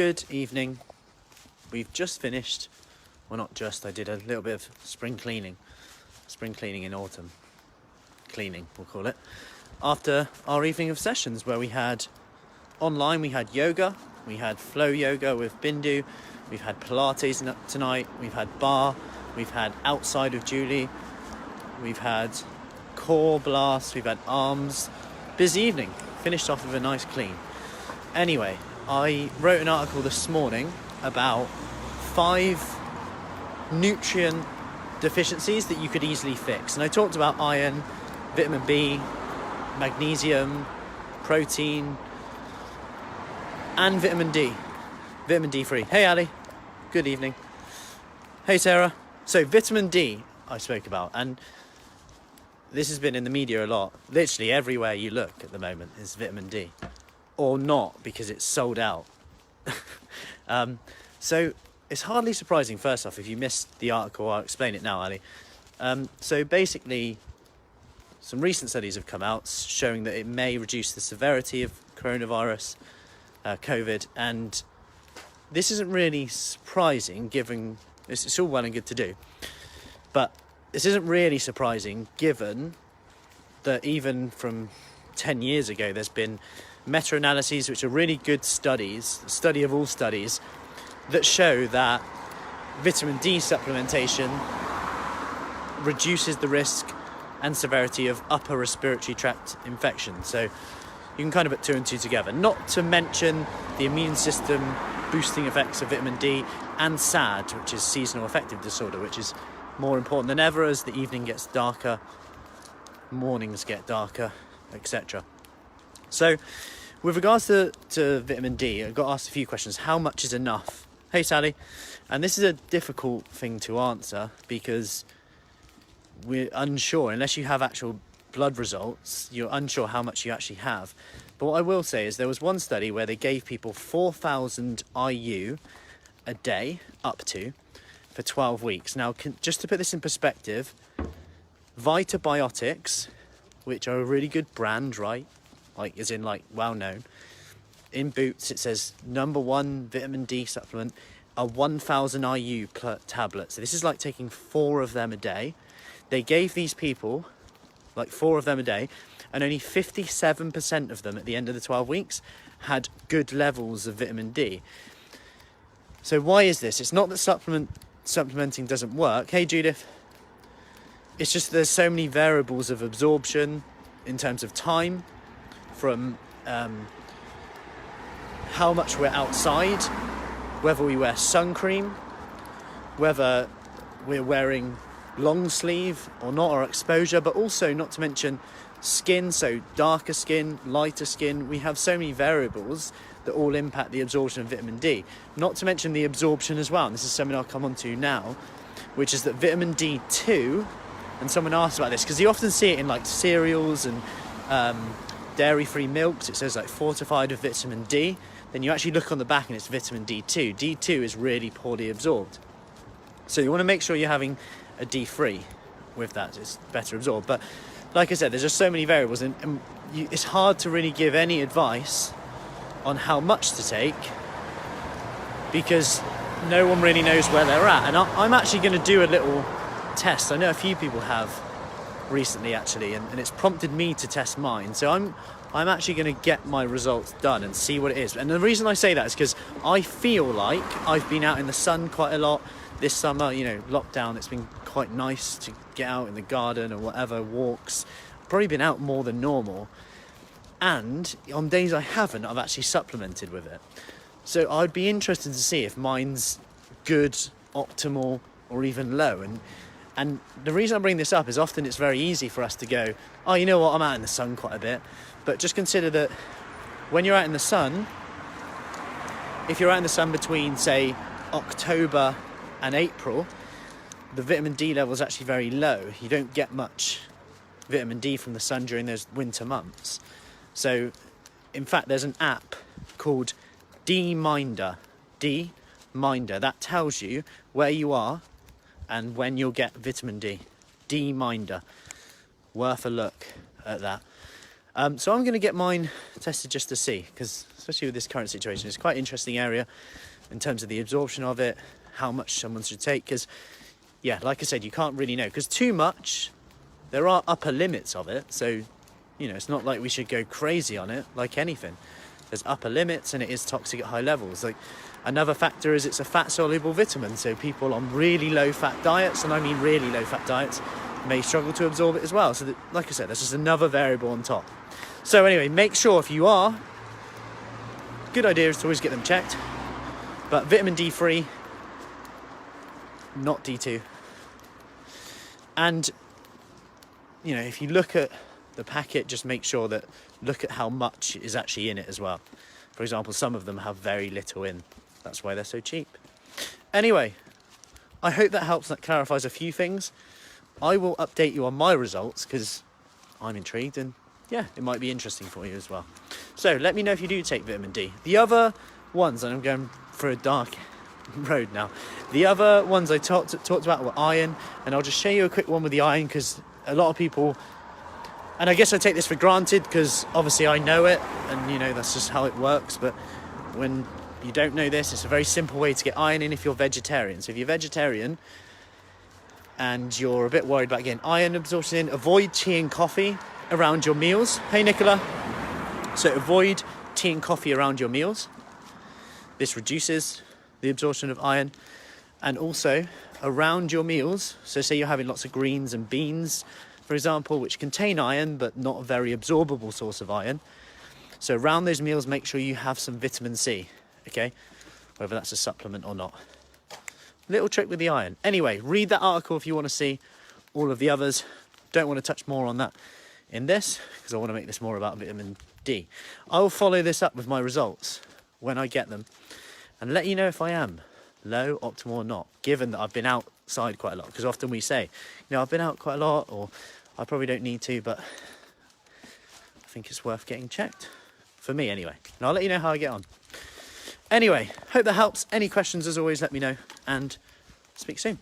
Good evening. We've just finished, well not just, I did a little bit of spring cleaning in autumn, cleaning we'll call it, after our evening of sessions where we had online, we had yoga, we had flow yoga with Bindu, we've had Pilates tonight, we've had bar, we've had outside of Julie, we've had core blast, we've had arms. Busy evening, finished off with a nice clean. Anyway, I wrote an article this morning about 5 nutrient deficiencies that you could easily fix. And I talked about iron, vitamin B, magnesium, protein, and vitamin D. Vitamin D3. Hey Ali, good evening. Hey Sarah. So vitamin D I spoke about, and this has been in the media a lot. Literally everywhere you look at the moment is vitamin D. Or not, because it's sold out. So it's hardly surprising, first off, if you missed the article, I'll explain it now, Ali. So basically, some recent studies have come out showing that it may reduce the severity of coronavirus, COVID, and this isn't really surprising given, it's all well and good to do, but this isn't really surprising given that even from 10 years ago, there's been meta-analyses which are really good studies, study of all studies, that show that vitamin D supplementation reduces the risk and severity of upper respiratory tract infections. So you can kind of put 2 and 2 together. Not to mention the immune system boosting effects of vitamin D and SAD, which is seasonal affective disorder, which is more important than ever as the evening gets darker, mornings get darker, etc. So with regards to vitamin D, I got asked a few questions. How much is enough? Hey Sally. And this is a difficult thing to answer because we're unsure. Unless you have actual blood results, you're unsure how much you actually have. But what I will say is there was one study where they gave people 4,000 IU a day, up to, for 12 weeks. Now, just to put this in perspective, Vitabiotics, which are a really good brand, right? Like, as in, like, well-known. In Boots, it says, #1 vitamin D supplement, a 1,000 IU per tablet. So this is like taking 4 of them a day. They gave these people, like 4 of them a day, and only 57% of them at the end of the 12 weeks had good levels of vitamin D. So why is this? It's not that supplementing doesn't work. Hey Judith. It's just there's so many variables of absorption in terms of time, from how much we're outside, whether we wear sun cream, whether we're wearing long sleeve or not, or exposure, but also not to mention skin, so darker skin, lighter skin. We have so many variables that all impact the absorption of vitamin D. Not to mention the absorption as well, and this is something I'll come on to now, which is that vitamin D2, and someone asked about this, because you often see it in like cereals and dairy-free milks. It says like fortified with vitamin D. Then you actually look on the back and it's vitamin D2. D2 is really poorly absorbed. So you want to make sure you're having a D3 with that. It's better absorbed. But like I said, there's just so many variables, and it's hard to really give any advice on how much to take because no one really knows where they're at. And I'm actually going to do a little test. I know a few people have recently actually, and it's prompted me to test mine. So I'm actually going to get my results done and see what it is. And the reason I say that is because I feel like I've been out in the sun quite a lot this summer. You know, lockdown, it's been quite nice to get out in the garden or whatever, walks. Probably been out more than normal. And on days I haven't, I've actually supplemented with it. So I'd be interested to see if mine's good, optimal, or even low. And the reason I bring this up is often it's very easy for us to go, oh, you know what, I'm out in the sun quite a bit. But just consider that when you're out in the sun, if you're out in the sun between, say, October and April, the vitamin D level is actually very low. You don't get much vitamin D from the sun during those winter months. So, in fact, there's an app called D-Minder. D-Minder. That tells you where you are and when you'll get vitamin D. D-Minder. Worth a look at that. So I'm going to get mine tested just to see, because especially with this current situation. It's quite an interesting area in terms of the absorption of it, how much someone should take, because, yeah, like I said, you can't really know, because too much, there are upper limits of it, so, you know, it's not like we should go crazy on it, like anything. There's upper limits, and it is toxic at high levels. Like, another factor is it's a fat-soluble vitamin, so people on really low-fat diets, and I mean really low-fat diets, may struggle to absorb it as well. So, that, like I said, that's just another variable on top. So anyway, make sure if you are, good idea is to always get them checked. But vitamin D3, not D2. And, you know, if you look at the packet, just make sure that, look at how much is actually in it as well. For example, some of them have very little in. That's why they're so cheap. Anyway, I hope that helps, that clarifies a few things. I will update you on my results because I'm intrigued, and yeah, it might be interesting for you as well. So let me know if you do take vitamin D. The other ones, and I'm going for a dark road now. The other ones I talked about were iron, and I'll just show you a quick one with the iron because a lot of people, and I guess I take this for granted because obviously I know it, and you know, that's just how it works. But when you don't know this, it's a very simple way to get iron in if you're vegetarian. So if you're vegetarian and you're a bit worried about getting iron absorption in, avoid tea and coffee around your meals. Hey, Nicola. So avoid tea and coffee around your meals. This reduces the absorption of iron. And also around your meals, so say you're having lots of greens and beans, for example, which contain iron but not a very absorbable source of iron. So around those meals, make sure you have some vitamin C, okay? Whether that's a supplement or not. Little trick with the iron. Anyway, read that article if you want to see all of the others. Don't want to touch more on that in this because I want to make this more about vitamin D. I will follow this up with my results when I get them and let you know if I am low, optimal or not, given that I've been outside quite a lot. Because often we say, you know, I've been out quite a lot, or I probably don't need to, but I think it's worth getting checked. For me anyway. And I'll let you know how I get on. Anyway, hope that helps. Any questions, as always, let me know, and speak soon.